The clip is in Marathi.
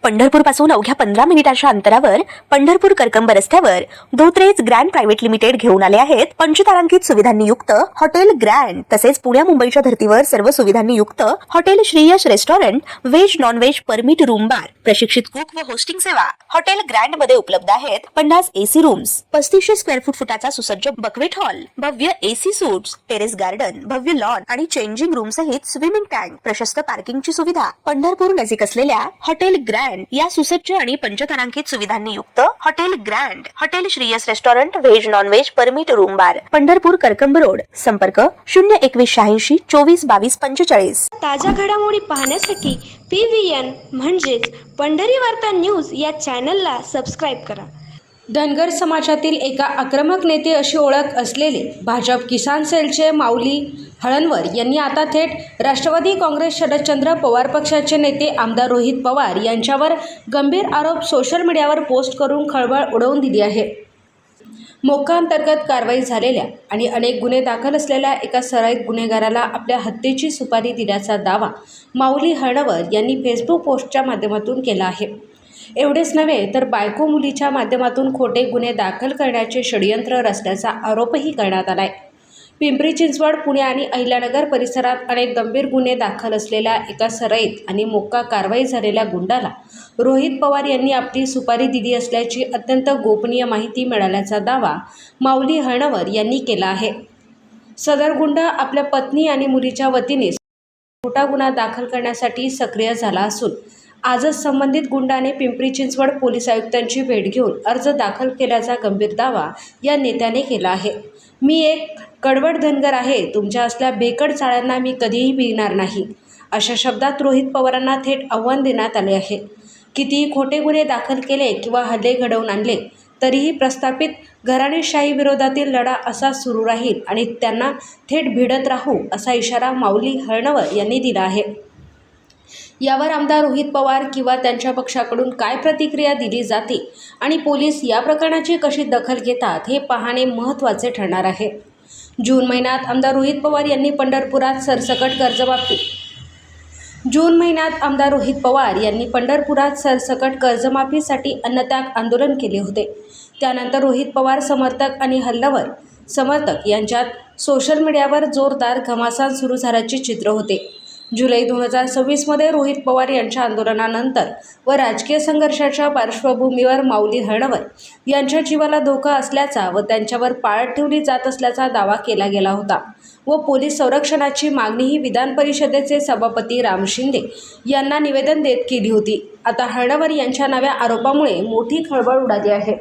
पंढरपूर पासून अवघ्या 15 मिनिटांच्या अंतरावर पंढरपूर करकंब रस्त्यावर धोत्रेज ग्रँड प्रायव्हेट लिमिटेड घेऊन आले आहेत पंचतारांकित सुविधांनी युक्त हॉटेल ग्रँड। तसेच पुण्या मुंबईच्या धर्तीवर सर्व सुविधांनी युक्त hotel Shriyash restaurant, veg non veg permit room bar, प्रशिक्षित कुक व होस्टिंग सेवा हॉटेल ग्रँड मध्ये उपलब्ध आहेत। 50 एसी रूम्स, 3500 स्क्वेअर फुटाचा सुसज्ज बकवेट हॉल, भव्य एसी सूट्स, टेरेस गार्डन, भव्य लॉन आणि चेंजिंग रूम सहित स्विमिंग टँक, प्रशस्त पार्किंगची सुविधा। पंढरपूर नजीक असलेल्या हॉटेल ग्रँड या सुसज्ज आणि पंचतारांकित सुविधांनी युक्त hotel grand, hotel Shriyas restaurant, veg non veg permit room बार, पंढरपूर करकंब रोड। संपर्क 02186 24 22 45। ताज्या घडामोडी पाहण्यासाठी PVN म्हणजेच पंढरी वार्ता न्यूज या चॅनलला सबस्क्राईब करा। धनगर समाजातील एका आक्रमक नेते अशी ओळख असलेले भाजप किसान सेलचे माऊली हळणवर यांनी आता थेट राष्ट्रवादी काँग्रेस शरदचंद्र पवार पक्षाचे नेते आमदार रोहित पवार यांच्यावर गंभीर आरोप सोशल मीडियावर पोस्ट करून खळबळ उडवून दिली आहे। मोक्का अंतर्गत कारवाई झालेल्या आणि अनेक गुन्हे दाखल असलेल्या एका सराईत गुन्हेगाराला आपल्या हत्येची सुपारी दिल्याचा दावा माऊली हळणवर यांनी फेसबुक पोस्टच्या माध्यमातून केला आहे। एवढेच नव्हे तर बायको मुलीच्या माध्यमातून खोटे गुन्हे दाखल करण्याचे षडयंत्र रचल्याचा आरोपही करण्यात आलाय। पिंपरी चिंचवड, पुणे आणि अहिल्यानगर परिसरात अनेक गंभीर गुन्हे दाखल असलेल्या एका सराईत आणि मोक्का कारवाई झालेल्या गुंडाला रोहित पवार यांनी आपली सुपारी दिली असल्याची अत्यंत गोपनीय माहिती मिळाल्याचा दावा माऊली हळणवर यांनी केला आहे। सदर गुंड आपल्या पत्नी आणि मुलीच्या वतीने खोटा गुन्हा दाखल करण्यासाठी सक्रिय झाला असून आजच संबंधित गुंडाने पिंपरी चिंचवड पोलीस आयुक्तांची भेट घेऊन अर्ज दाखल केल्याचा गंभीर दावा या नेत्याने केला आहे। मी एक कडवट धनगर आहे, तुमच्या असल्या भेकड चाळ्यांना मी कधीही भिणार नाही, अशा शब्दात रोहित पवारांना थेट आव्हान देण्यात आले आहे। कितीही खोटे गुन्हे दाखल केले किंवा हल्ले घडवून आणले तरीही प्रस्थापित घराणेशाही विरोधातील लढा असा सुरू राहील आणि त्यांना थेट भिडत राहू, असा इशारा माऊली हळणवर यांनी दिला आहे। यावर आमदार रोहित पवार किंवा त्यांच्या पक्षाकडून काय प्रतिक्रिया दिली जाते आणि पोलीस या प्रकरणाची कशी दखल घेतात हे पाहणे महत्त्वाचे ठरणार आहे। जून महिन्यात आमदार रोहित पवार यांनी पंढरपुरात सरसकट कर्जमाफीसाठी अन्नत्याग आंदोलन केले होते। त्यानंतर रोहित पवार समर्थक आणि हळणवर समर्थक यांच्यात सोशल मीडियावर जोरदार घमासान सुरू झाल्याचे चित्र होते। जुलै 2026 मध्ये रोहित पवार यांच्या आंदोलनानंतर व राजकीय संघर्षाच्या पार्श्वभूमीवर माऊली हळणवर यांच्या जीवाला धोका असल्याचा व त्यांच्यावर पाळत ठेवली जात असल्याचा दावा केला गेला होता व पोलीस संरक्षणाची मागणीही विधान परिषदेचे सभापती राम शिंदे यांना निवेदन देत केली होती। आता हळणवर यांच्या नव्या आरोपामुळे मोठी खळबळ उडाली आहे।